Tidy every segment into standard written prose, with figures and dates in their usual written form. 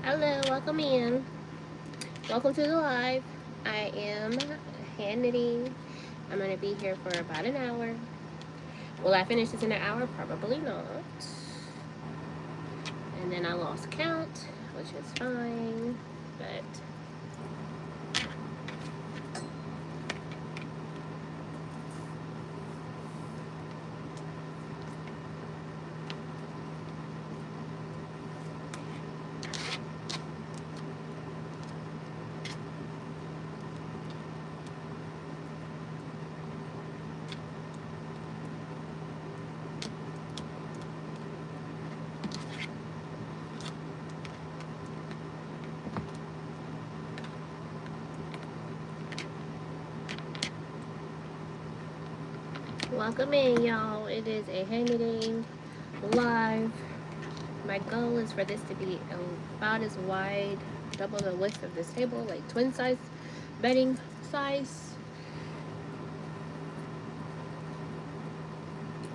Hello, welcome in. Welcome to the live. I am hand knitting. I'm going to be here for about an hour. Will I finish this in an hour? Probably not. And then I lost count, which is fine. But welcome in, y'all. It is a hand knitting live. My goal is for this to be about as wide, double the width of this table, like twin size bedding size.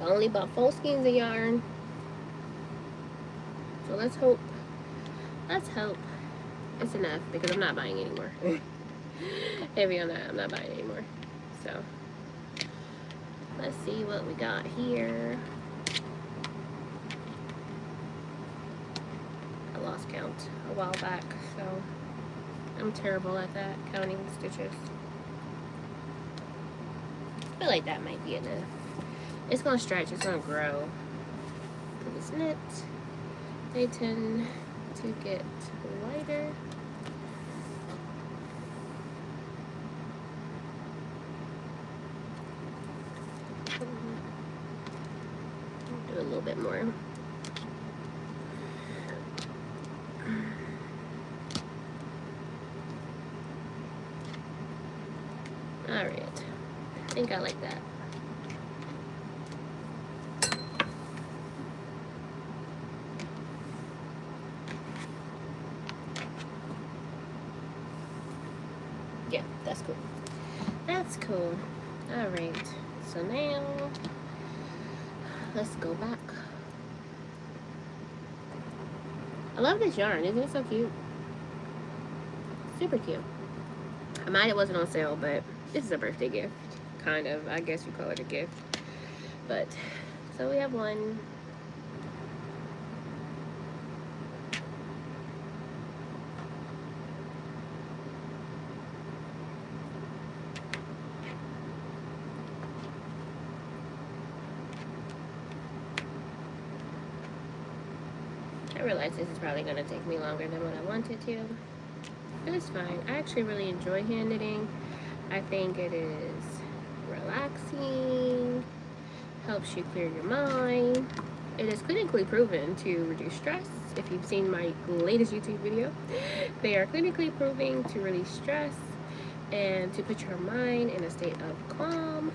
I only bought 4 skeins of yarn. So let's hope it's enough because I'm not buying anymore. Heavy on that, I'm not buying anymore. So let's see what we got here. I lost count a while back, so I'm terrible at that, counting stitches. I feel like that might be enough. It's gonna stretch, it's gonna grow. Because knit, they tend to get wider. Do a little bit more. Alright, I think I like that. Yeah, that's cool. That's cool. Alright, so now let's go back. I love this yarn, isn't it so cute? Super cute. I might it wasn't on sale, but this is a birthday gift. Kind of, I guess you call it a gift. But, so we have one. I realize this is probably going to take me longer than what I wanted to. But it's fine. I actually really enjoy hand knitting. I think it is relaxing, helps you clear your mind. It is clinically proven to reduce stress. If you've seen my latest YouTube video, they are clinically proven to release stress and to put your mind in a state of calm.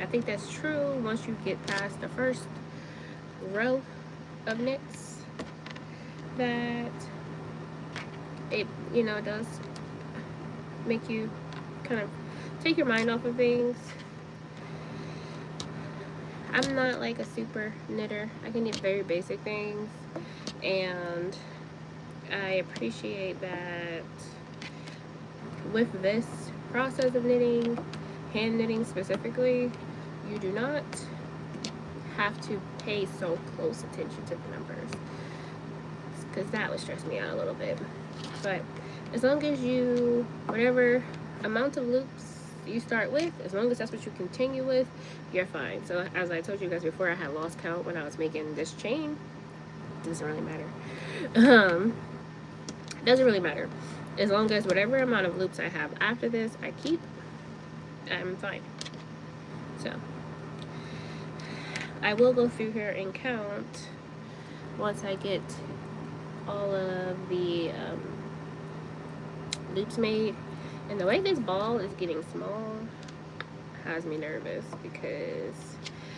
I think that's true once you get past the first row of knits, that it, does make you kind of take your mind off of things. I'm not like a super knitter. I can knit very basic things, and I appreciate that with this process of knitting, hand knitting specifically, you do not have to pay so close attention to the numbers, because that would stress me out a little bit. But as long as you, whatever amount of loops you start with, as long as that's what you continue with, you're fine. So as I told you guys before, I had lost count when I was making this chain. Doesn't really matter. Doesn't really matter. As long as whatever amount of loops I have after this I keep, I'm fine. So I will go through here and count once I get all of the loops made. And the way this ball is getting small has me nervous, because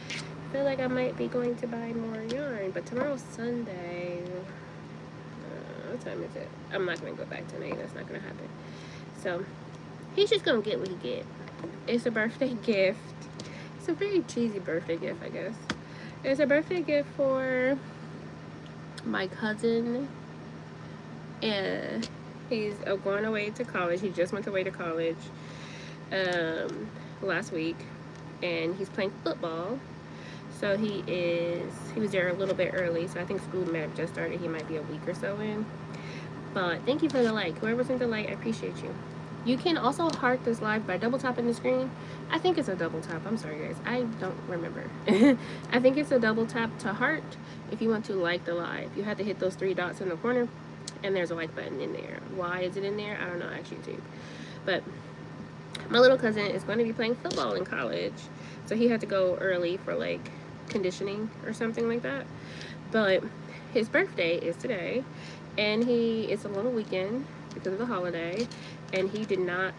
I feel like I might be going to buy more yarn. But tomorrow's Sunday. What time is it? I'm not going to go back tonight. That's not going to happen. So he's just going to get what he get. It's a birthday gift. It's a very cheesy birthday gift, I guess. It's a birthday gift for my cousin and he's going away to college. He just went away to college last week, and he's playing football. So he was there a little bit early, so I think school might have just started. He might be a week or so in. But thank you for the like. Whoever sent the like, I appreciate you. You can also heart this live by double tapping the screen. I think it's a double tap. I'm sorry, guys. I don't remember. I think it's a double tap to heart if you want to like the live. You have to hit those three dots in the corner, and there's a like button in there. Why is it in there? I don't know. I ask YouTube. But my little cousin is going to be playing football in college, so he had to go early for like conditioning or something like that. But his birthday is today, and it's a long weekend because of the holiday, and he did not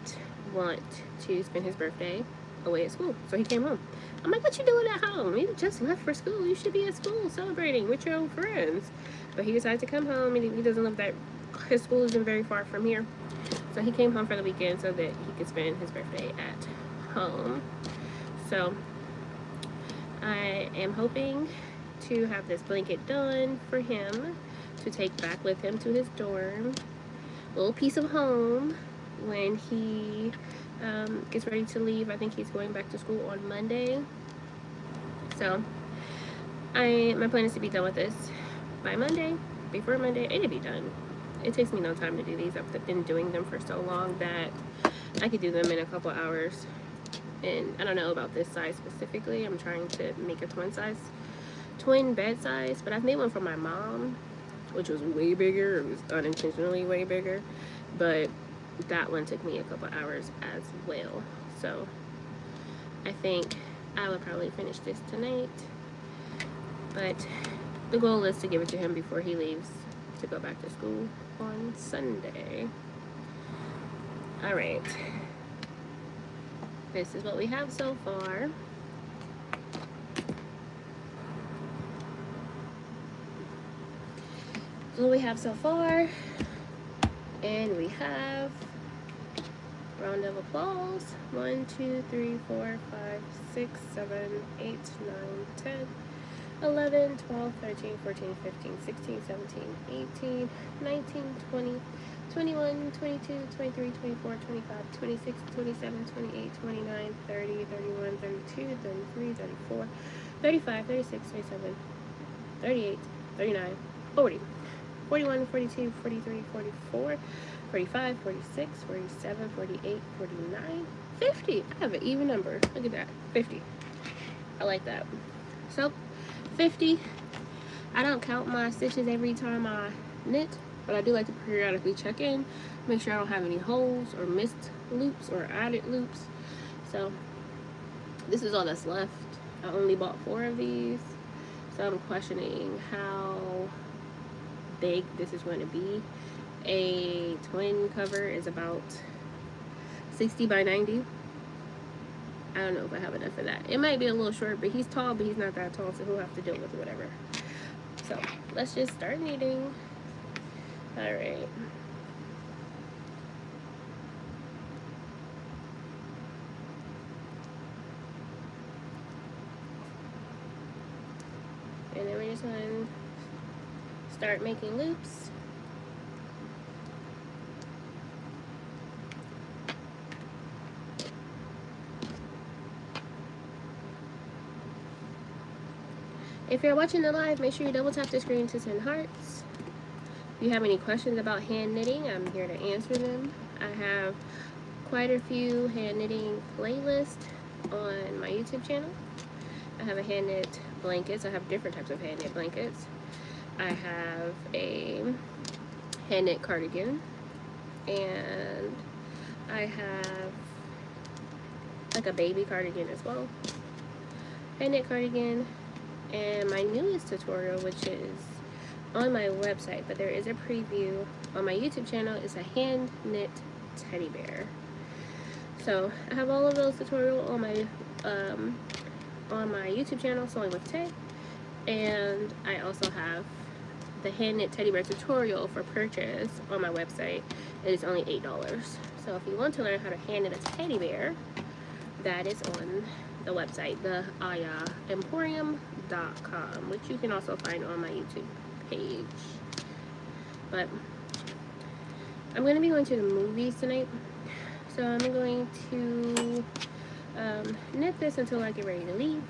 want to spend his birthday away at school, so he came home. I'm like, what you doing at home? You just left for school. You should be at school celebrating with your own friends. But he decided to come home, and he doesn't live that, his school isn't very far from here. So he came home for the weekend so that he could spend his birthday at home. So I am hoping to have this blanket done for him to take back with him to his dorm. Little piece of home when he gets ready to leave. I think he's going back to school on Monday. So my plan is to be done with this by Monday. Before Monday, it'll be done. It takes me no time to do these. I've been doing them for so long that I could do them in a couple hours. And I don't know about this size specifically. I'm trying to make a twin bed size, but I've made one for my mom, which was way bigger. It was unintentionally way bigger, but that one took me a couple hours as well. So I think I would probably finish this tonight, but the goal is to give it to him before he leaves to go back to school on Sunday. All right, this is what we have so far. So we have so far, and we have, round of applause, 1, 2, 3, 4, 5, 6, 7, 8, 9, 10, 11, 12, 13, 14, 15, 16, 17, 18, 19, 20, 21, 22, 23, 24, 25, 26, 27, 28, 29, 30, 31, 32, 33, 34, 35, 36, 37, 38, 39, 40. 41, 42, 43, 44, 45, 46, 47, 48, 49, 50. I have an even number. Look at that. 50. I like that. So, 50. I don't count my stitches every time I knit, but I do like to periodically check in, make sure I don't have any holes or missed loops or added loops. So, this is all that's left. I only bought 4 of these, so I'm questioning how big this is going to be. A twin cover is about 60 by 90. I don't know if I have enough for that. It might be a little short, but he's tall, but he's not that tall, so he'll have to deal with whatever. So let's just start knitting. All right. And then we're just going to start making loops. If you're watching the live, make sure you double tap the screen to send hearts. If you have any questions about hand knitting, I'm here to answer them. I have quite a few hand knitting playlists on my YouTube channel. I have a hand knit blankets. I have different types of hand knit blankets. I have a hand knit cardigan, and I have like a baby cardigan as well. Hand knit cardigan, and my newest tutorial, which is on my website, but there is a preview on my YouTube channel, is a hand knit teddy bear. So I have all of those tutorials on my YouTube channel, Sewing with Tay, and I also have the hand knit teddy bear tutorial for purchase on my website. It is only $8. So if you want to learn how to hand knit a teddy bear, that is on the website, the Aya Emporium.com, which you can also find on my YouTube page. But I'm going to be going to the movies tonight. So I'm going to knit this until I get ready to leave.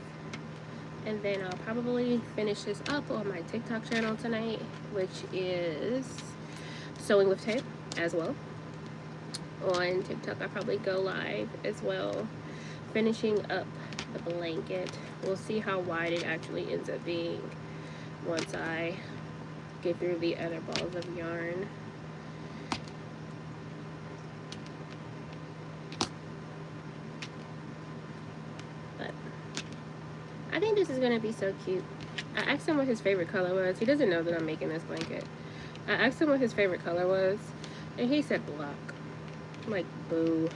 And then I'll probably finish this up on my TikTok channel tonight, which is Sewing with Tape as well. On TikTok, I'll probably go live as well, finishing up the blanket. We'll see how wide it actually ends up being once I get through the other balls of yarn. But I think this is going to be so cute. I asked him what his favorite color was. He doesn't know that I'm making this blanket. I asked him what his favorite color was, and he said black. I'm like, boo.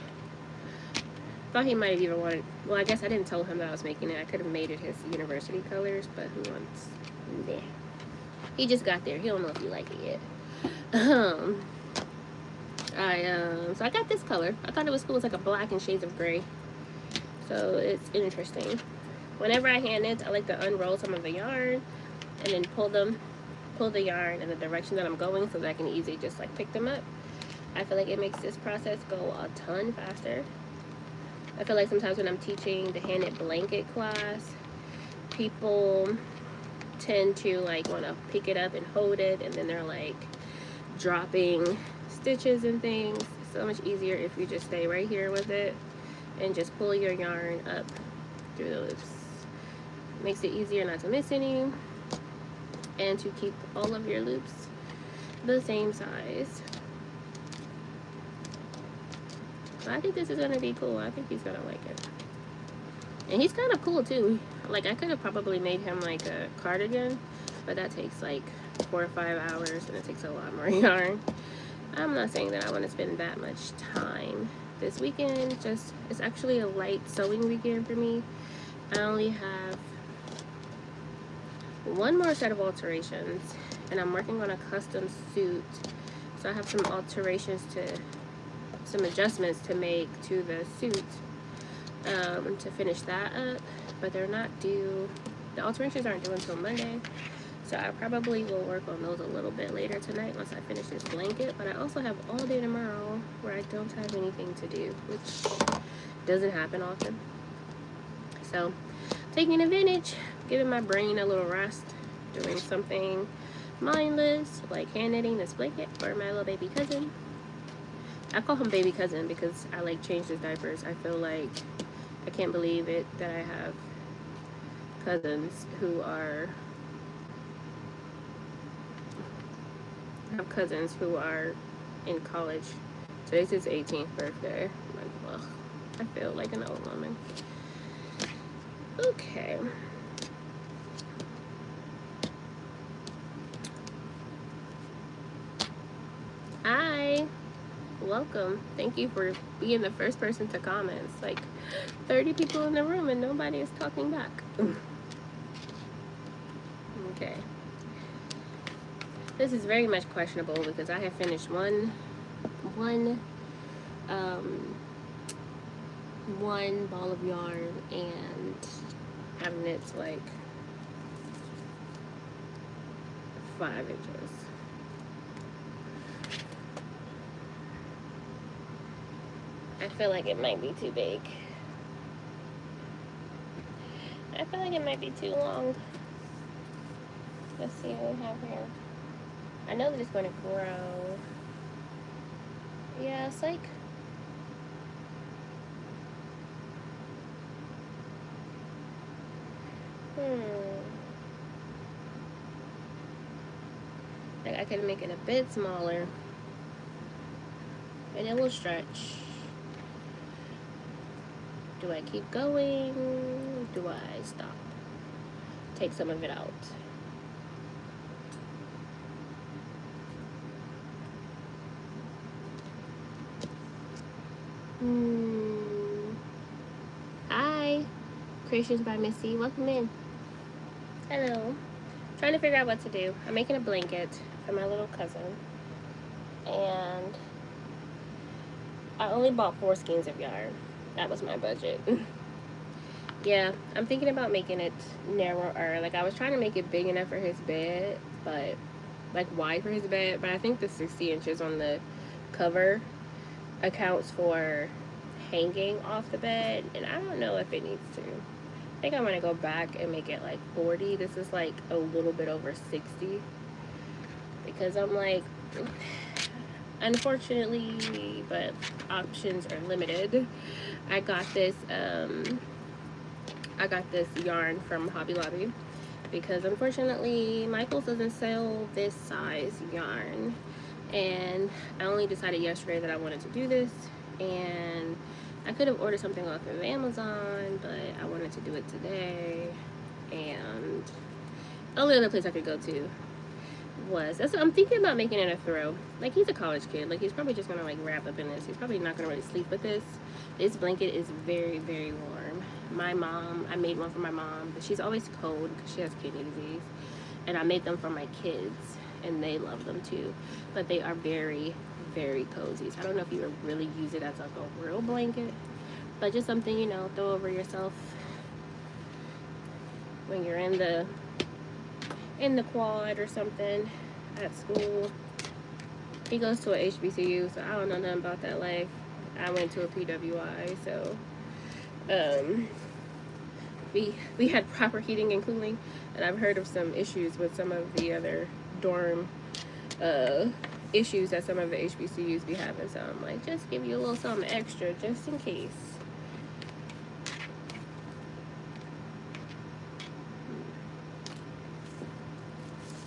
Thought he might have even wanted, well, I guess I didn't tell him that I was making it. I could have made it his university colors, but who wants? Nah. He just got there. He don't know if he like it yet. So I got this color. I thought it was cool. It's like a black and shades of gray. So it's interesting. Whenever I hand knit, I like to unroll some of the yarn and then pull the yarn in the direction that I'm going so that I can easily just like pick them up. I feel like it makes this process go a ton faster. I feel like sometimes when I'm teaching the hand knit blanket class, people tend to like want to pick it up and hold it, and then they're like dropping stitches and things. It's so much easier if you just stay right here with it and just pull your yarn up through the loops. Makes it easier not to miss any and to keep all of your loops the same size. So I think this is gonna be cool. I think he's gonna like it. And he's kind of cool too. Like I could have probably made him like a cardigan, but that takes like 4 or 5 hours and it takes a lot more yarn. I'm not saying that I want to spend that much time this weekend. It's actually a light sewing weekend for me. I only have one more set of alterations, and I'm working on a custom suit. So I have some adjustments to make to the suit to finish that up, but they're not due. The alterations aren't due until Monday. So I probably will work on those a little bit later tonight once I finish this blanket. But I also have all day tomorrow where I don't have anything to do, which doesn't happen often. So taking advantage, giving my brain a little rest, doing something mindless like hand knitting this blanket for my little baby cousin. I call him baby cousin because I like changed his diapers. I feel like I can't believe it that I have cousins who are in college. Today's his 18th birthday. I'm like, ugh, I feel like an old woman. Okay. Hi. Welcome. Thank you for being the first person to comment. It's like 30 people in the room and nobody is talking back. Okay. This is very much questionable because I have finished one ball of yarn and I've knit like 5 inches. I feel like it might be too big. I feel like it might be too long. Let's see what we have here. I know that it's going to grow. Yeah, it's like like I could make it a bit smaller and it will stretch. Do I keep going? Do I stop? Take some of it out. Hi, Creations by Missy. Welcome in. Hello. Trying to figure out what to do. I'm making a blanket for my little cousin. And I only bought 4 skeins of yarn. That was my budget. Yeah, I'm thinking about making it narrower. Like I was trying to make it big enough for his bed, but like wide for his bed, but I think the 60 inches on the cover accounts for hanging off the bed, and I don't know if it needs to. I think I'm gonna go back and make it like 40. This is like a little bit over 60, because I'm like, unfortunately, but options are limited. I got this I got this yarn from Hobby Lobby, because unfortunately Michaels doesn't sell this size yarn, and I only decided yesterday that I wanted to do this, and I could have ordered something off of Amazon, but I wanted to do it today. And the only other place I could go to was, that's, I'm thinking about making it a throw. Like, he's a college kid, like he's probably just gonna like wrap up in this. He's probably not gonna really sleep with this. This blanket is very, very warm. My mom, I made one for my mom, but she's always cold because she has kidney disease, and I made them for my kids, and they love them too, but they are very, very cozy. So I don't know if you would really use it as like a real blanket, but just something, you know, throw over yourself when you're in the quad or something at school. He goes to a HBCU, so I don't know nothing about that life. I went to a PWI, so we had proper heating and cooling, and I've heard of some issues with some of the other dorm issues that some of the HBCUs be having. So I'm like, just give you a little something extra just in case.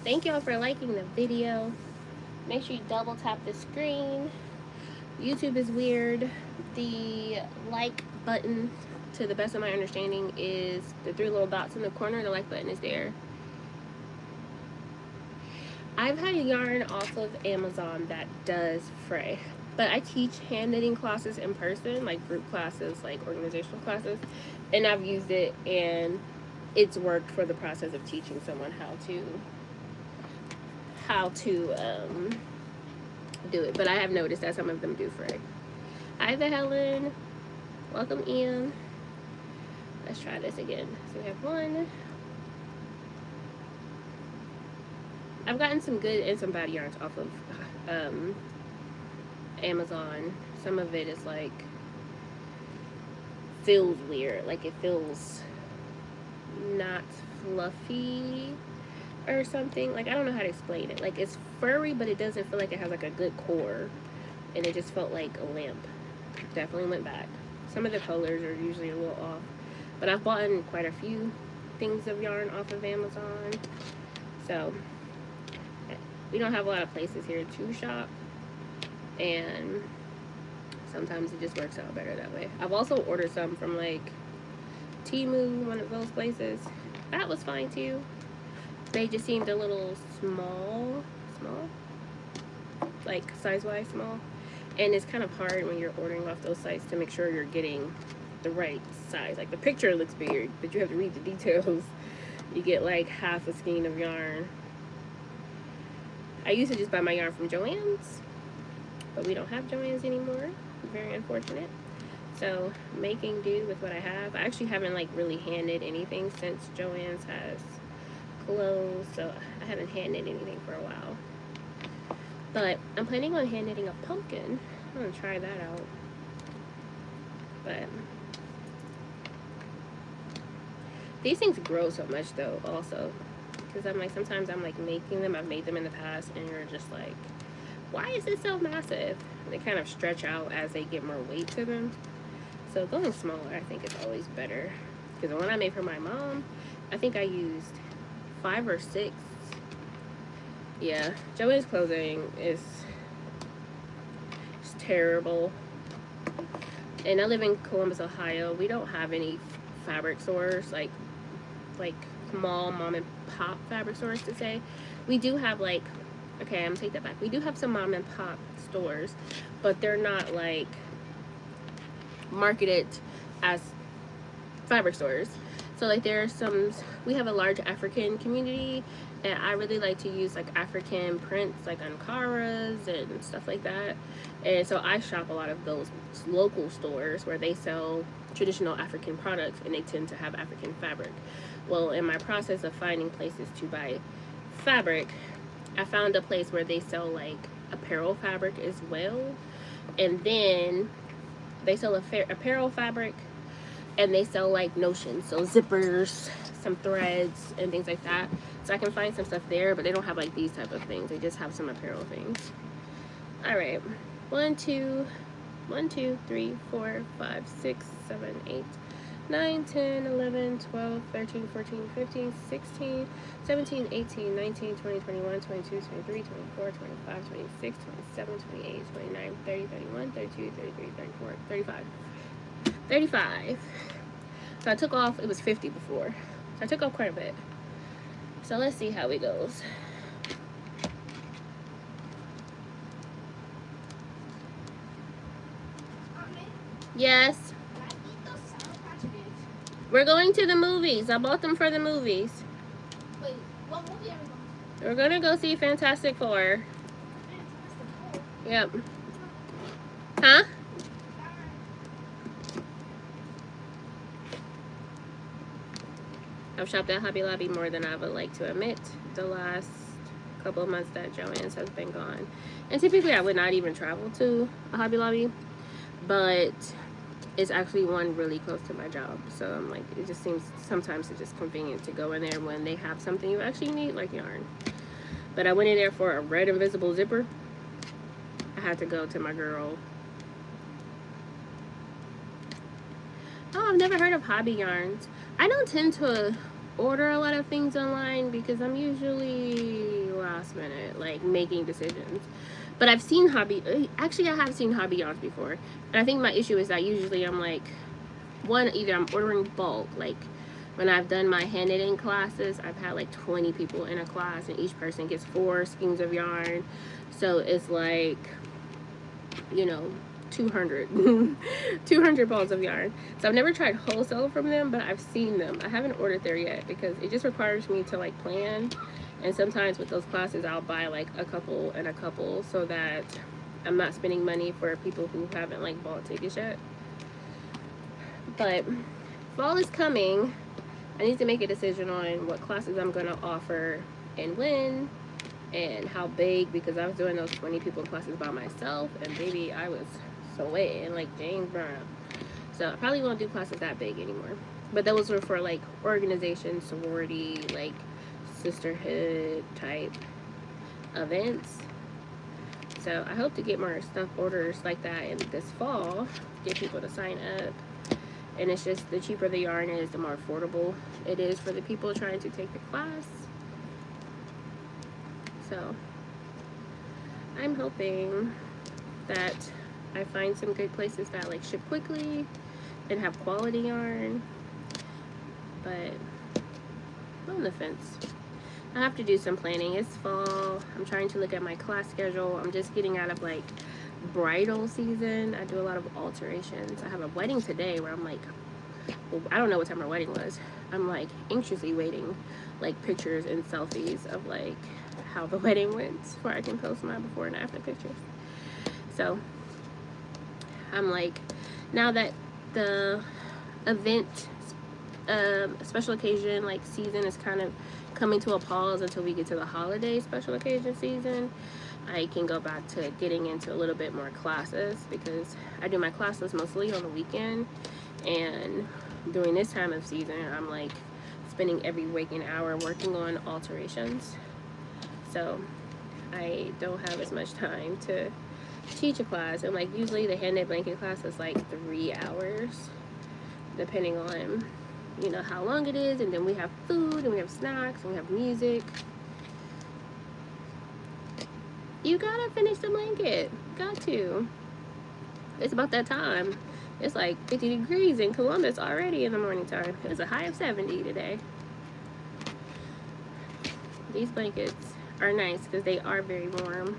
Thank y'all for liking the video. Make sure you double tap the screen. YouTube is weird. The like button, to the best of my understanding, is the 3 little dots in the corner. The like button is there. I've had yarn off of Amazon that does fray, but I teach hand knitting classes in person, like group classes, like organizational classes, and I've used it, and it's worked for the process of teaching someone how to do it. But I have noticed that some of them do fray. Hi there, Helen. Welcome, Ian. Let's try this again. So we have one. I've gotten some good and some bad yarns off of Amazon. Some of it is like, feels weird. Like it feels not fluffy or something. Like, I don't know how to explain it. Like, it's furry, but it doesn't feel like it has like a good core. And it just felt like a lamp. Definitely went back. Some of the colors are usually a little off. But I've bought quite a few things of yarn off of Amazon. So we don't have a lot of places here to shop, and sometimes it just works out better that way. I've also ordered some from like Temu, one of those places. That was fine too. They just seemed a little small, like size-wise small. And it's kind of hard when you're ordering off those sites to make sure you're getting the right size. Like, the picture looks big, but you have to read the details. You get like half a skein of yarn. I used to just buy my yarn from Joann's, but we don't have Joann's anymore. Very unfortunate. So making do with what I have. I actually haven't like really hand knit anything since Joann's has closed, so I haven't hand knit anything for a while. But I'm planning on hand knitting a pumpkin. I'm gonna try that out. But these things grow so much though, also. Because I'm like, sometimes I'm like making them, I've made them in the past, and you're just like, why is it so massive? They kind of stretch out as they get more weight to them. So going smaller, I think, is always better. Because the one I made for my mom, I think I used 5 or 6. Yeah, Joann's clothing is terrible. And I live in Columbus, Ohio. We don't have any fabric stores, like small mom and pop fabric stores to say. We do have like, okay, I'm gonna take that back. We do have some mom and pop stores, but they're not like marketed as fabric stores. So like, there are some, we have a large African community, and I really like to use like African prints, like Ankaras and stuff like that. And so I shop a lot of those local stores where they sell traditional African products, and they tend to have African fabric. Well, in my process of finding places to buy fabric, I found a place where they sell like apparel fabric as well. And then they sell apparel fabric, and they sell like notions, so zippers, some threads, and things like that. So I can find some stuff there, but they don't have like these type of things. They just have some apparel things. All right, 1, 2, 1, 2, 3, 4, 5, 6, 7, 8, 9, 10, 11, 12, 13, 14, 15, 16, 17, 18, 19, 20, 21, 22, 23, 24, 25, 26, 27, 28, 29, 30, 31, 32, 33, 34, 35. 35. So I took off, it was 50 before. So I took off quite a bit. So let's see how it goes. Yes. We're going to the movies. I bought them for the movies. Wait, what movie are we going to? We're gonna go see Fantastic Four. Yep. Huh? I've shopped at Hobby Lobby more than I would like to admit the last couple of months that Joann's has been gone. And typically I would not even travel to a Hobby Lobby, but it's actually one really close to my job. So I'm like, it just seems sometimes it's just convenient to go in there when they have something you actually need, like yarn. But I went in there for a red invisible zipper. I had to go to my girl. Oh, I've never heard of Hobby Yarns. I don't tend to order a lot of things online because I'm usually last minute, like making decisions. But I've seen actually I have seen Hobby Yarns before. And I think my issue is that usually I'm like, either I'm ordering bulk, like when I've done my hand knitting classes, I've had like 20 people in a class and each person gets 4 skeins of yarn. So it's like, you know, 200 200 balls of yarn. So I've never tried wholesale from them, but I've seen them. I haven't ordered there yet because it just requires me to like plan, and sometimes with those classes I'll buy like a couple and a couple so that I'm not spending money for people who haven't like bought tickets yet. But fall is coming. I need to make a decision on what classes I'm going to offer and when and how big, because I was doing those 20 people classes by myself and baby I was sweating like James Brown. So I probably won't do classes that big anymore, but those were for like organization, sorority, like sisterhood type events. So I hope to get more stuff orders like that in this fall, get people to sign up. And it's just, the cheaper the yarn is, the more affordable it is for the people trying to take the class. So I'm hoping that I find some good places that like ship quickly and have quality yarn. But I'm on the fence. I have to do some planning. It's fall. I'm trying to look at my class schedule. I'm just getting out of like bridal season. I do a lot of alterations. I have a wedding today where I'm like, well, I don't know what time our wedding was. I'm like anxiously waiting like pictures and selfies of like how the wedding went before I can post my before and after pictures. So I'm like, now that the event special occasion like season is kind of coming to a pause until we get to the holiday special occasion season, I can go back to getting into a little bit more classes, because I do my classes mostly on the weekend, and during this time of season I'm like spending every waking hour working on alterations. So I don't have as much time to teach a class. And like usually the hand knit blanket class is like 3 hours depending on, you know, how long it is, and then we have food and we have snacks and we have music. You gotta finish the blanket. Got to. It's about that time. It's like 50 degrees in Columbus already in the morning time. It's a high of 70 today. These blankets are nice because they are very warm.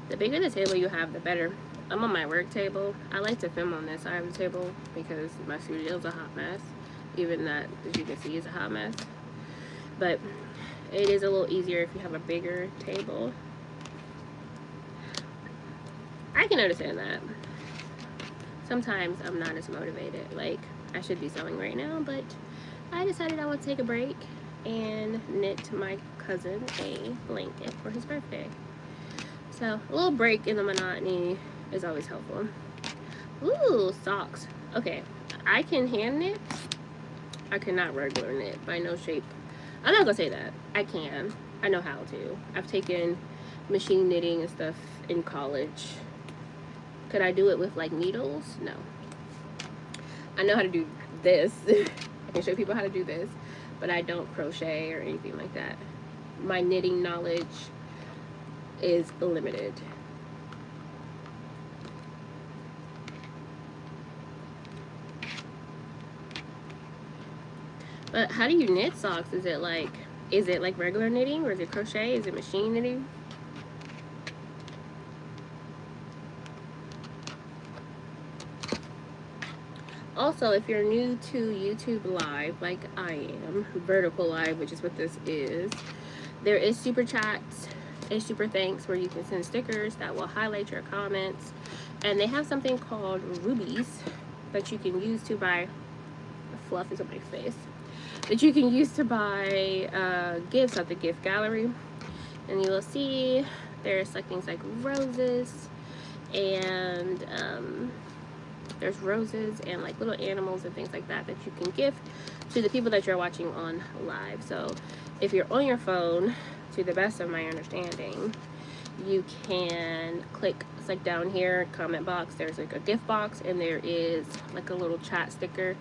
The bigger the table you have, the better. I'm on my work table. I like to film on this side of the table because my studio is a hot mess. Even that, as you can see, is a hot mess. But it is a little easier if you have a bigger table. I can understand that. Sometimes I'm not as motivated. Like, I should be sewing right now, but I decided I would take a break and knit my cousin a blanket for his birthday. So a little break in the monotony is always helpful. Ooh, socks. Okay, I can hand knit. I cannot regular knit by no shape. I'm not gonna say that. I can. I know how to. I've taken machine knitting and stuff in college. Could I do it with like needles? No. I know how to do this. I can show people how to do this, but I don't crochet or anything like that. My knitting knowledge is limited. But how do you knit socks? Is it like regular knitting, or is it crochet? Is it machine knitting? Also, if you're new to YouTube Live, like I am, vertical live, which is what this is, there is super chats and super thanks where you can send stickers that will highlight your comments. And they have something called rubies that you can use to buy. Fluff is on my face. That you can use to buy gifts at the gift gallery. And you will see there's like things like roses and there's roses and like little animals and things like that that you can gift to the people that you're watching on live. So if you're on your phone, to the best of my understanding, you can click, it's like down here, comment box, there's like a gift box, and there is like a little chat sticker,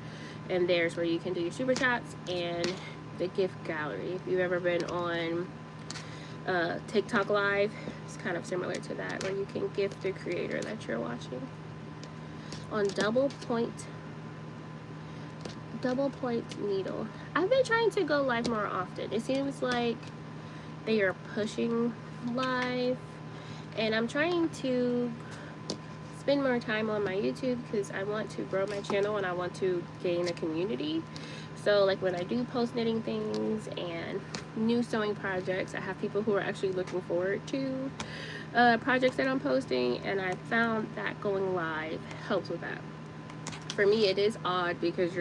and there's where you can do your super chats and the gift gallery. If you've ever been on TikTok Live, it's kind of similar to that, where you can gift the creator that you're watching. On double point needle, I've been trying to go live more often. It seems like they are pushing live, and I'm trying to spend more time on my YouTube because I want to grow my channel and I want to gain a community. So like when I do post knitting things and new sewing projects, I have people who are actually looking forward to projects that I'm posting, and I found that going live helps with that. For me, it is odd because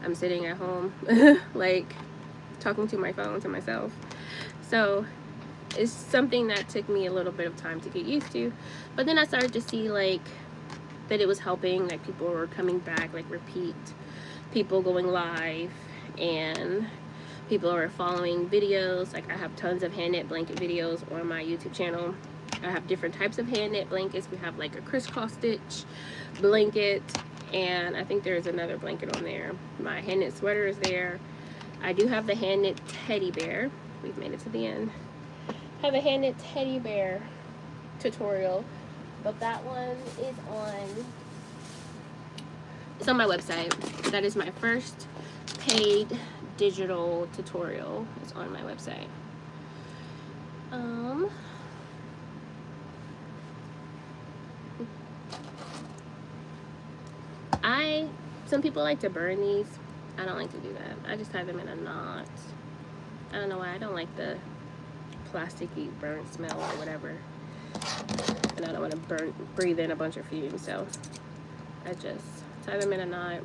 I'm sitting at home like talking to my phone to myself. So it's something that took me a little bit of time to get used to, but then I started to see like that it was helping, like people were coming back, like repeat people going live, and people are following videos. Like I have tons of hand knit blanket videos on my YouTube channel. I have different types of hand knit blankets. We have like a crisscross stitch blanket, and I think there's another blanket on there. My hand knit sweater is there. I do have the hand knit teddy bear. We've made it to the end. I have a hand knit teddy bear tutorial, but that one is it's on my website. That is my first paid digital tutorial. It's on my website. Some people like to burn these. I don't like to do that. I just tie them in a knot. I don't know why. I don't like the plasticky burnt smell or whatever, and I don't want to breathe in a bunch of fumes, so I just tie them in a knot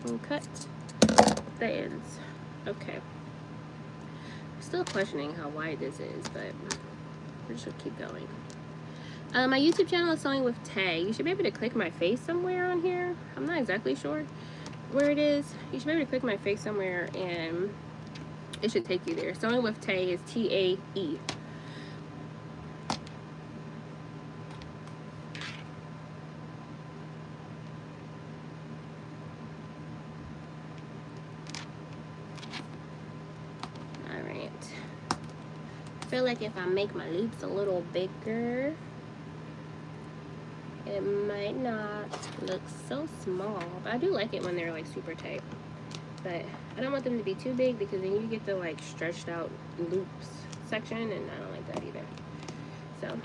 and cut the ends. Okay. Still questioning how wide this is, but we're just gonna keep going. My YouTube channel is Sewing with T.A.E. You should be able to click my face somewhere on here. I'm not exactly sure where it is. You should be able to click my face somewhere and it should take you there. Sewing with T.A.E. is T.A.E. Alright. I feel like if I make my loops a little bigger, it might not look so small, but I do like it when they're like super tight. But I don't want them to be too big because then you get the like stretched out loops section, and I don't like that either. So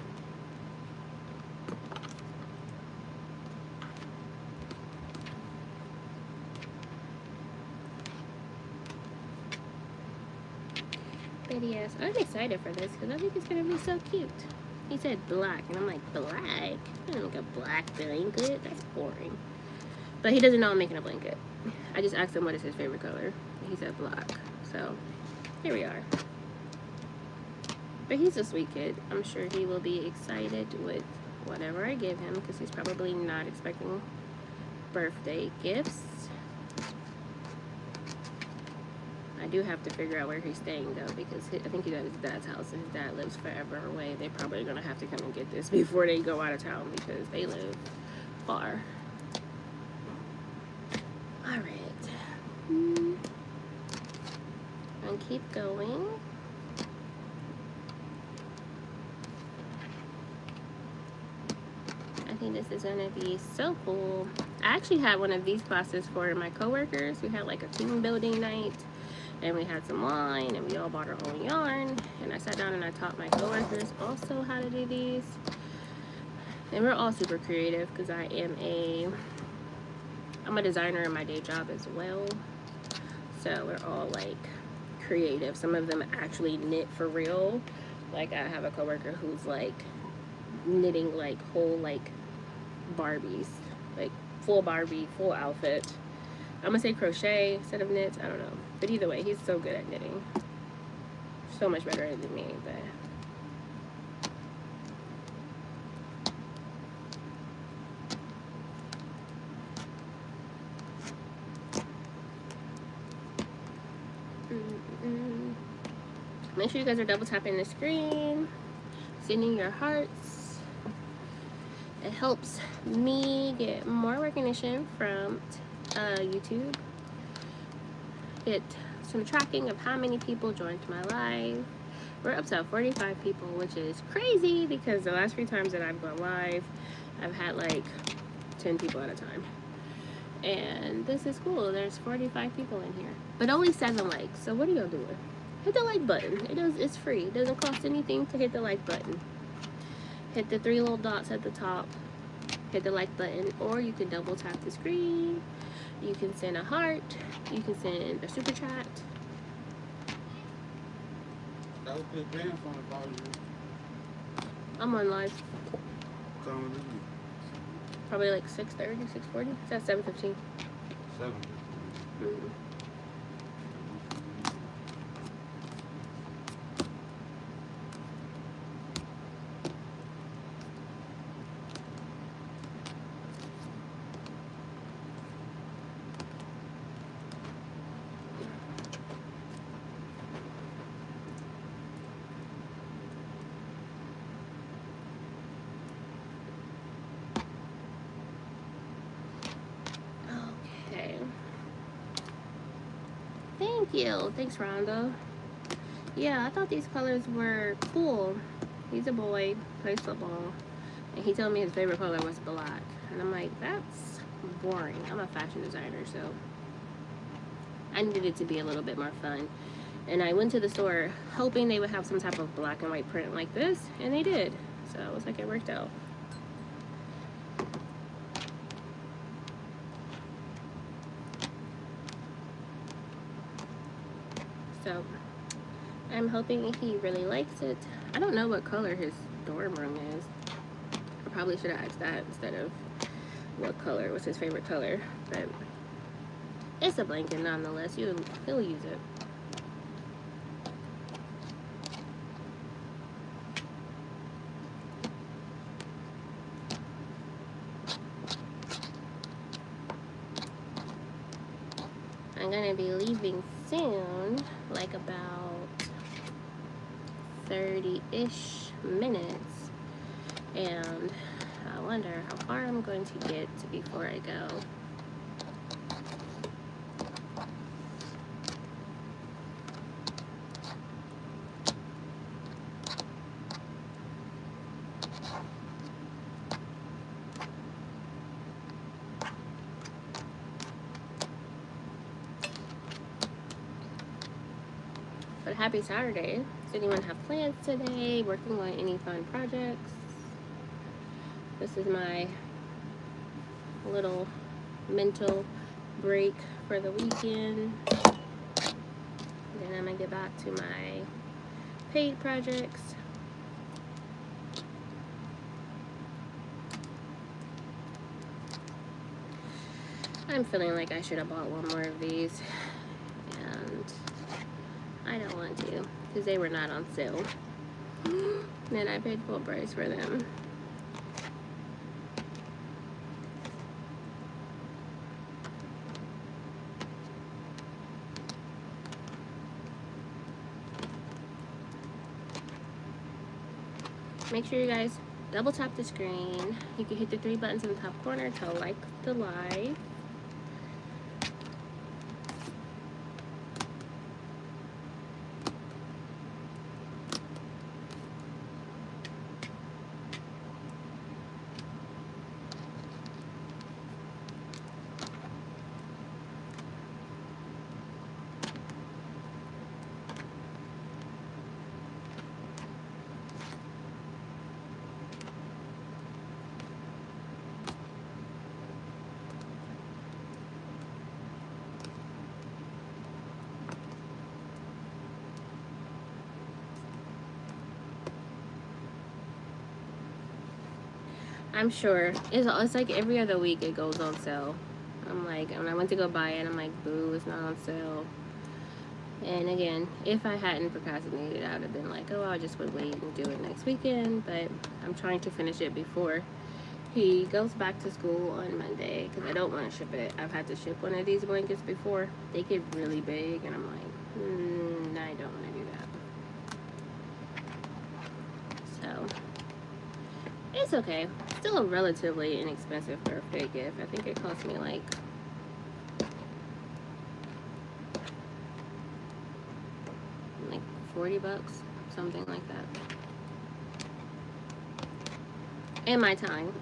but yes, I'm excited for this because I think it's gonna be so cute. He said black, and I'm like, black? I don't like a black blanket. That's boring. But he doesn't know I'm making a blanket. I just asked him what is his favorite color. He said black. So here we are. But he's a sweet kid. I'm sure he will be excited with whatever I give him, because he's probably not expecting birthday gifts. I do have to figure out where he's staying though, because I think he's at his dad's house and his dad lives forever away. They're probably gonna have to come and get this before they go out of town, because they live far. Alright. And keep going. I think this is gonna be so cool. I actually had one of these classes for my coworkers. We had like a team building night, and we had some wine, and we all bought our own yarn, and I sat down and I taught my coworkers also how to do these. And we're all super creative, because I'm a designer in my day job as well. So we're all like creative. Some of them actually knit for real. Like I have a coworker who's like knitting like whole like Barbies, like full Barbie, full outfit. I'm gonna say crochet instead of knits. I don't know, but either way, he's so good at knitting. So much better than me, but. Make sure you guys are double tapping the screen, sending your hearts. It helps me get more recognition from YouTube, get some tracking of how many people joined my live. We're up to 45 people, which is crazy, because the last few times that I've gone live, I've had like 10 people at a time. And this is cool. There's 45 people in here, but only 7 likes. So what are y'all doing? Hit the like button. It's free. It doesn't cost anything to hit the like button. Hit the 3 little dots at the top. Hit the like button, or you can double tap the screen. You can send a heart. You can send a super chat. I'm on live. Probably like 6:30, 6:40. It's at 7:15. 7. Okay. Thank you. Thanks, Rhonda. Yeah, I thought these colors were cool. He's a boy, plays football, and he told me his favorite color was black. And I'm like, that's boring. I'm a fashion designer, so I needed it to be a little bit more fun. And I went to the store hoping they would have some type of black and white print like this, and they did. So it was like it worked out. So I'm hoping he really likes it. I don't know what color his dorm room is. I probably should have asked that instead of what color was his favorite color. But it's a blanket nonetheless. He'll use it. I'm gonna be leaving soon, like about 30-ish minutes, and I wonder how far I'm going to get before I go. But happy Saturday. Does anyone have plans today? Working on any fun projects? This is my little mental break for the weekend. Then I'm gonna get back to my paid projects. I'm feeling like I should have bought one more of these, and I don't want to because they were not on sale. Then I paid full price for them. Make sure you guys double tap the screen. You can hit the 3 buttons in the top corner to like the live. I'm sure. It's like every other week it goes on sale. I'm like, when I went to go buy it, I'm like, boo, it's not on sale. And again, if I hadn't procrastinated, I would have been like, oh, I just would wait and do it next weekend. But I'm trying to finish it before he goes back to school on Monday because I don't want to ship it. I've had to ship one of these blankets before. They get really big, and I'm like, I don't want to do that. So it's okay. Still a relatively inexpensive birthday gift. I think it cost me like $40, something like that. And my time.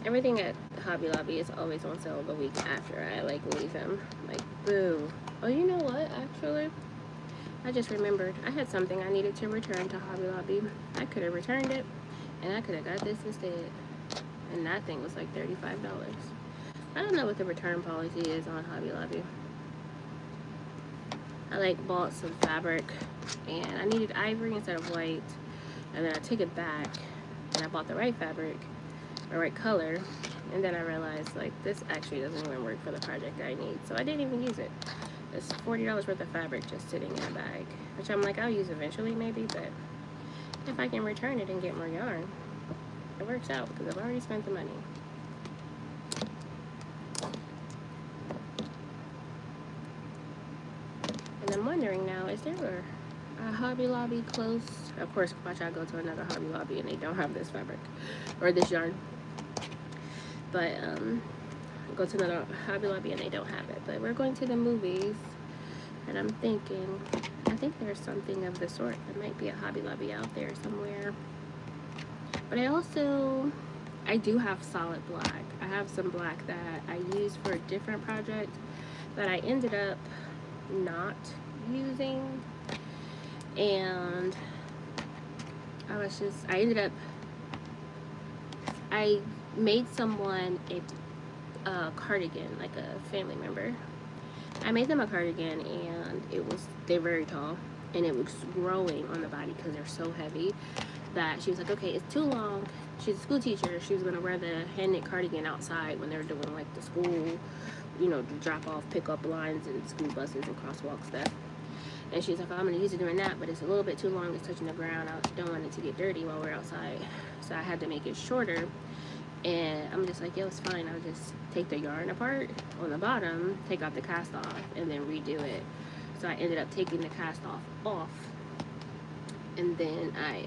Everything at Hobby Lobby is always on sale the week after I like leave them. Like, boo. Oh, you know what? Actually, I just remembered I had something I needed to return to Hobby Lobby. I could have returned it, and I could have got this instead. And that thing was like $35. I don't know what the return policy is on Hobby Lobby. I like bought some fabric, and I needed ivory instead of white, and then I took it back, and I bought the right fabric, the right color, and then I realized like this actually doesn't even work for the project I need, so I didn't even use it. It's $40 worth of fabric just sitting in a bag, which I'm like, I'll use eventually maybe, but if I can return it and get more yarn, it works out because I've already spent the money. And I'm wondering now, is there a Hobby Lobby close? Of course, watch I go to another Hobby Lobby and they don't have this fabric or this yarn. But go to another Hobby Lobby and they don't have it. But we're going to the movies, and I'm thinking, I think there's something of the sort. There might be a Hobby Lobby out there somewhere. But I do have solid black. I have some black that I used for a different project that I ended up not using, and I made someone a cardigan, like a family member. I made them a cardigan, and they're very tall, and it was growing on the body because they're so heavy that she was like, okay, it's too long. She's a school teacher. She was going to wear the hand knit cardigan outside when they were doing like the school, drop off, pick up lines and school buses and crosswalk stuff. And she's like, I'm going to use it doing that, but it's a little bit too long. It's touching the ground. I don't want it to get dirty while we're outside. So I had to make it shorter. And I'm just like, yo, it's fine. I'll just take the yarn apart on the bottom, take out the cast off, and then redo it. So I ended up taking the cast off. And then I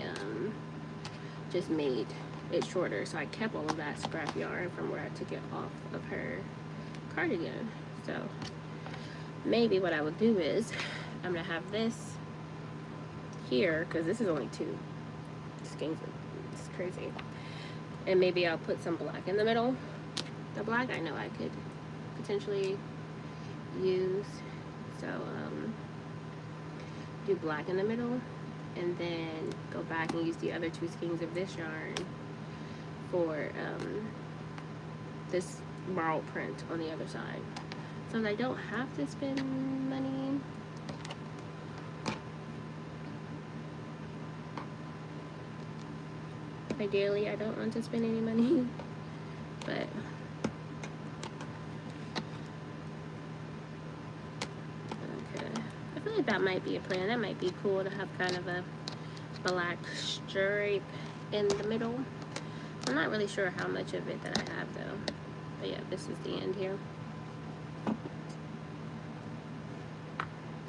just made it shorter. So I kept all of that scrap yarn from where I took it off of her cardigan. So maybe what I would do is I'm gonna have this here, because this is only 2 skeins. It's crazy. And maybe I'll put some black in the middle. The black I know I could potentially use. So do black in the middle, and then go back and use the other 2 skeins of this yarn for this marl print on the other side. so that I don't have to spend money. Ideally, I don't want to spend any money, but okay. I feel like that might be a plan. That might be cool to have kind of a black stripe in the middle. I'm not really sure how much of it that I have though. But yeah, this is the end here.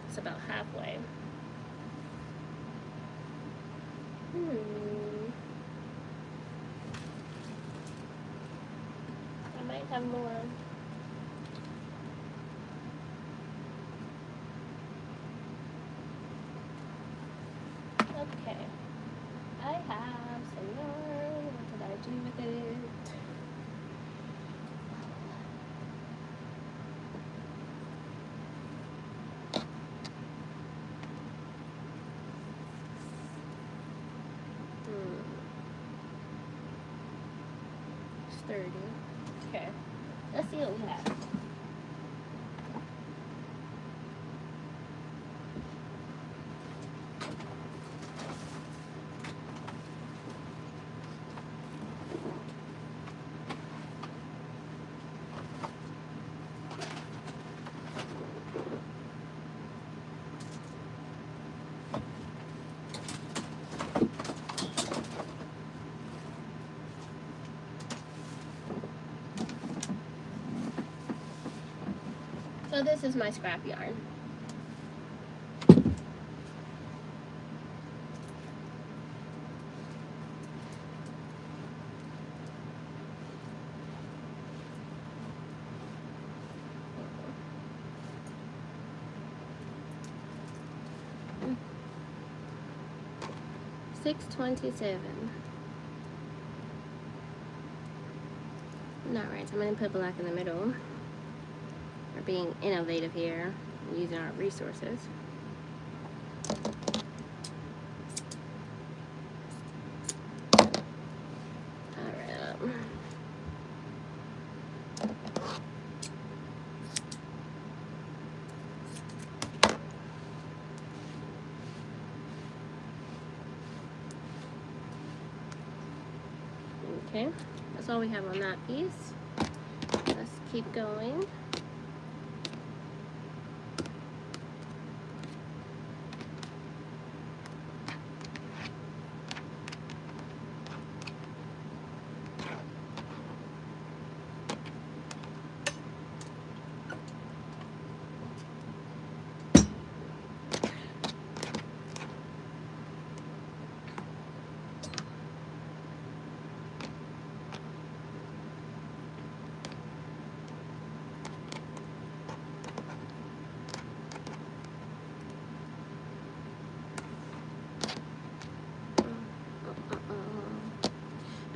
It's about halfway. I might have more. Okay. I have some yarn. What did I do with it? Sturdy. Okay. Let's see what we have. So this is my scrap yarn. $6.27. Alright, so I'm going to put black in the middle. We're being innovative here, using our resources. Alright. Okay, that's all we have on that piece. Let's keep going.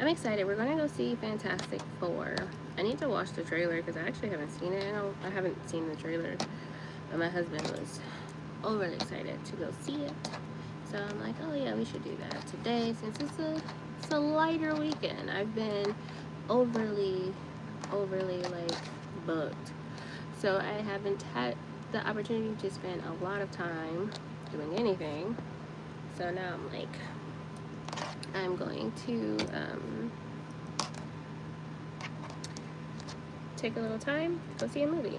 I'm excited. We're gonna go see Fantastic Four. I need to watch the trailer because I actually haven't seen it. I haven't seen the trailer, but my husband was overly excited to go see it. So I'm like, oh yeah, we should do that today since it's a lighter weekend. I've been overly like booked, so I haven't had the opportunity to spend a lot of time doing anything. So now I'm like, I'm going to take a little time to go see a movie.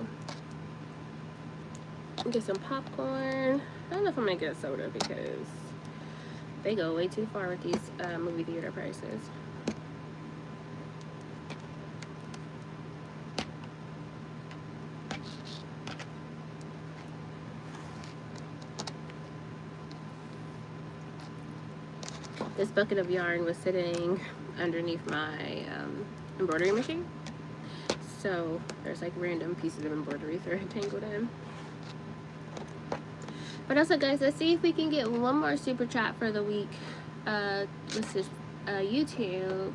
Get some popcorn. I don't know if I'm gonna get a soda because they go way too far with these movie theater prices. This bucket of yarn was sitting underneath my embroidery machine. So there's like random pieces of embroidery thread tangled in. But also guys, let's see if we can get one more super chat for the week. This is YouTube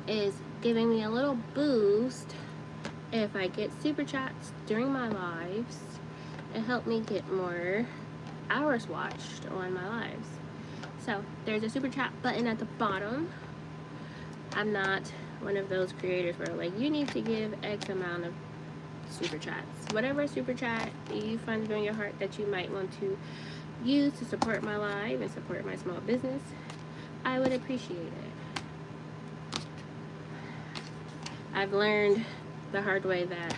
is giving me a little boost if I get super chats during my lives. It helped me get more hours watched on my lives. So there's a super chat button at the bottom. I'm not one of those creators where like you need to give X amount of super chats. Whatever super chat you find in your heart that you might want to use to support my live and support my small business, I would appreciate it. I've learned the hard way that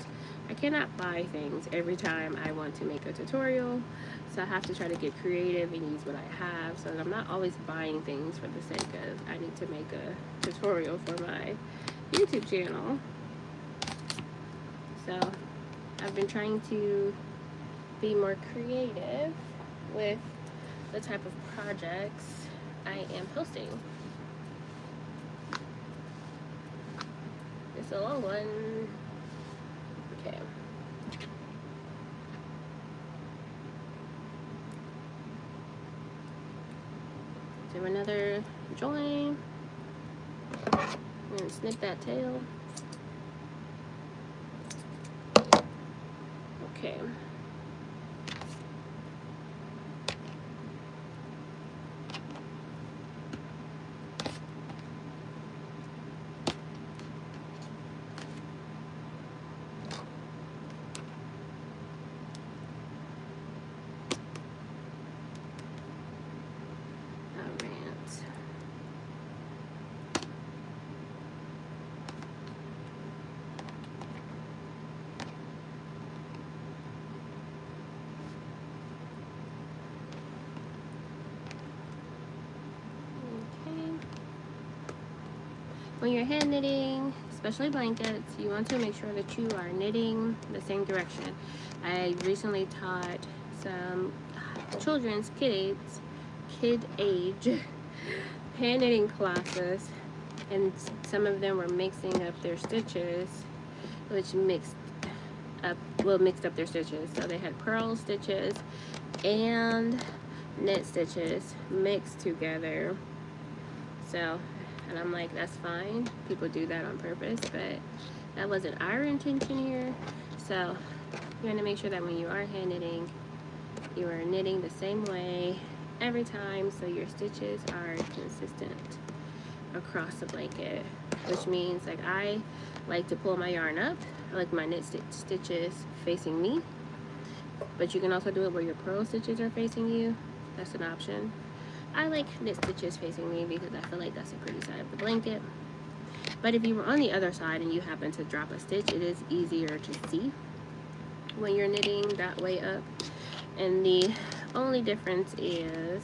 I cannot buy things every time I want to make a tutorial, so I have to try to get creative and use what I have, so I'm not always buying things for the sake of I need to make a tutorial for my YouTube channel. So I've been trying to be more creative with the type of projects I am posting. It's a long one. Okay. Do another join. And snip that tail. Okay. When you're hand knitting, especially blankets, you want to make sure that you are knitting the same direction. I recently taught some children's kid age hand knitting classes, and some of them were mixing up their stitches, which mixed up their stitches. So they had purl stitches and knit stitches mixed together. So, and I'm like, that's fine. People do that on purpose, but that wasn't our intention here. So you want to make sure that when you are hand knitting, you are knitting the same way every time, so your stitches are consistent across the blanket, which means like I like to pull my yarn up. I like my knit stitches facing me, but you can also do it where your purl stitches are facing you. That's an option. I like knit stitches facing me because I feel like that's a pretty side of the blanket. But if you were on the other side and you happen to drop a stitch, it is easier to see when you're knitting that way up. And the only difference is,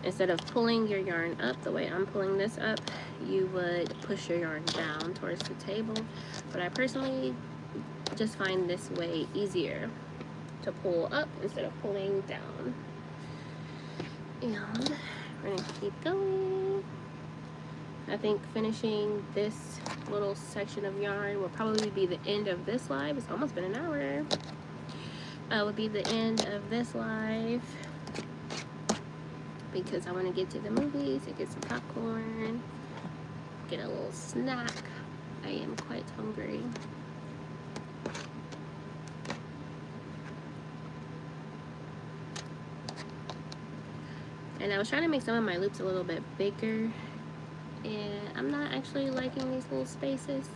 instead of pulling your yarn up the way I'm pulling this up, you would push your yarn down towards the table. But I personally just find this way easier to pull up instead of pulling down. And we're gonna keep going. I think finishing this little section of yarn will probably be the end of this live. It's almost been an hour. Would be the end of this live because I want to get to the movies and get some popcorn, get a little snack. I am quite hungry. And I was trying to make some of my loops a little bit bigger, and I'm not actually liking these little spaces.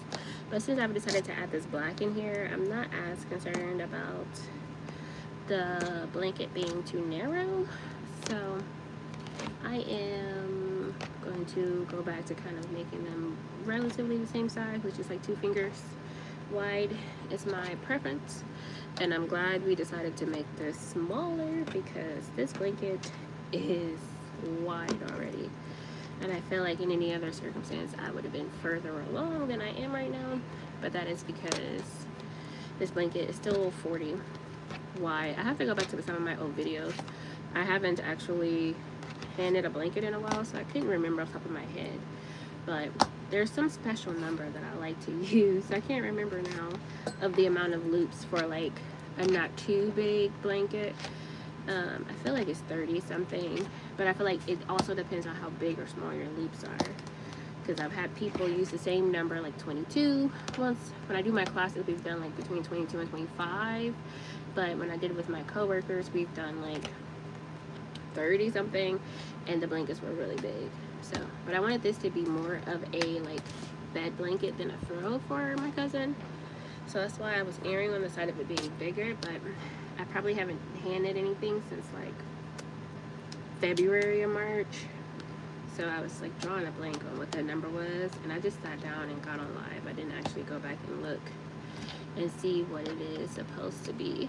But since I've decided to add this black in here, I'm not as concerned about the blanket being too narrow. So I am going to go back to kind of making them relatively the same size, which is like 2 fingers wide is my preference. And I'm glad we decided to make this smaller because this blanket is wide already. And I feel like in any other circumstance I would have been further along than I am right now. But that is because this blanket is still 40 wide. I have to go back to some of my old videos. I haven't actually handed a blanket in a while, so I couldn't remember off the top of my head. But there's some special number that I like to use. I can't remember now of the amount of loops for like a not too big blanket. I feel like it's 30 something, but I feel like it also depends on how big or small your loops are, because I've had people use the same number, like 22. Once when I do my classes, we've done like between 22 and 25, but when I did it with my coworkers, we've done like 30 something, and the blankets were really big. So, but I wanted this to be more of a like bed blanket than a throw for my cousin. So that's why I was erring on the side of it being bigger, but I probably haven't handed anything since like February or March. So I was like drawing a blank on what that number was, and I just sat down and got on live. I didn't actually go back and look and see what it is supposed to be.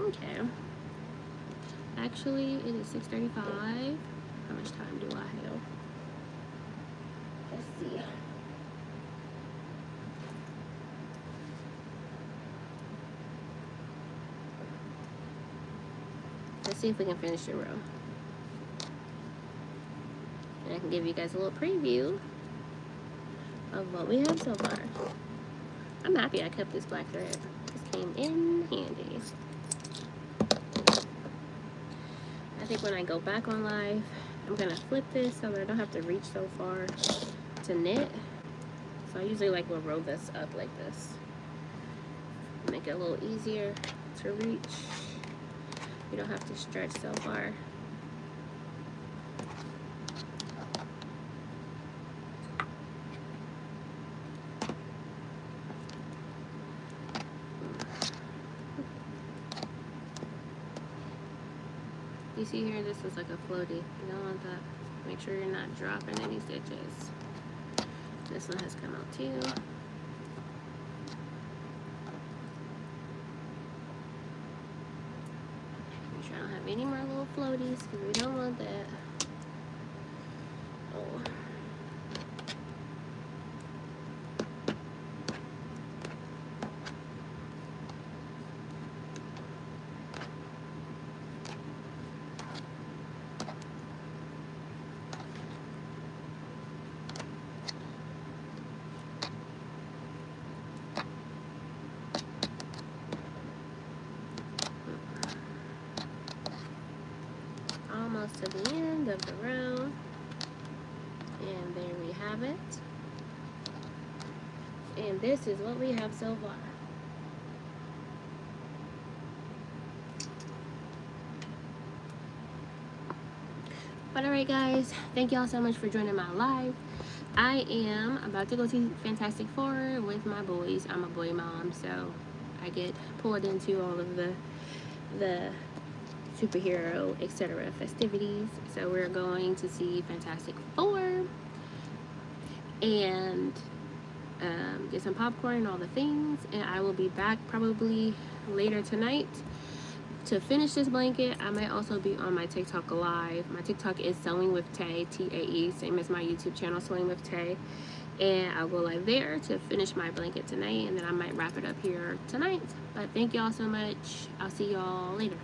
Okay. Actually, it is 6:35. How much time do I have? Let's see. Let's see if we can finish the row. And I can give you guys a little preview of what we have so far. I'm happy I kept this black thread. This came in handy. I think when I go back on live, I'm gonna flip this so that I don't have to reach so far to knit. So I usually like will roll this up like this. Make it a little easier to reach. You don't have to stretch so far. You see here, this is like a floaty. You don't want that. Make sure you're not dropping any stitches. This one has come out too. Make sure I don't have any more little floaties because we don't want that. Oh. Almost to the end of the row, and there we have it. And this is what we have so far. But alright guys, thank y'all so much for joining my live. I am about to go to Fantastic Four with my boys. I'm a boy mom, so I get pulled into all of the superhero, etc. festivities. So we're going to see Fantastic Four and get some popcorn and all the things. And I will be back probably later tonight to finish this blanket. I might also be on my TikTok live. My TikTok is Sewing with T.A.E, T-A-E, same as my YouTube channel, Sewing with T.A.E. And I'll go live there to finish my blanket tonight, and then I might wrap it up here tonight. But thank y'all so much. I'll see y'all later.